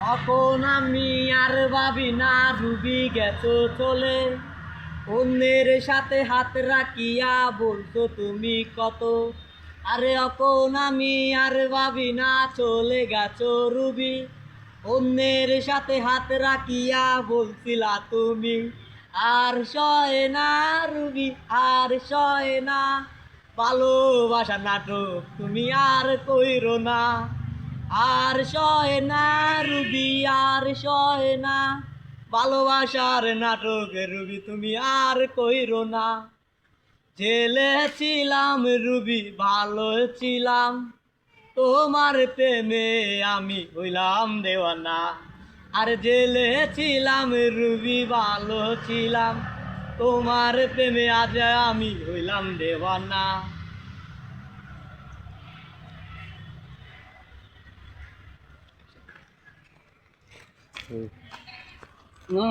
এখন আমি আর ভাবি না রুবি গেছো চলে, অন্যের সাথে হাত রাখিয়া বলছো তুমি কত। আরে এখন আমি আর ভাবি না চলে গেছো রুবি, অন্যের সাথে হাত রাখিয়া বলছিলা তুমি। আর সয় না রুবি, আর সয় না, ভালোবাসা নাটক তুমি আর কইরো না। আর সয় না রুবি, আর সয় না, ভালোবাসার নাটক রুবি তুমি আর কইরো না। জেলে ছিলাম রুবি ভালো ছিলাম, তোমার প্রেমে আমি হইলাম দেওয়ানা। আর জেলে ছিলাম রুবি ভালো ছিলাম, তোমার প্রেমে আজ আমি হইলাম দেওয়ানা। না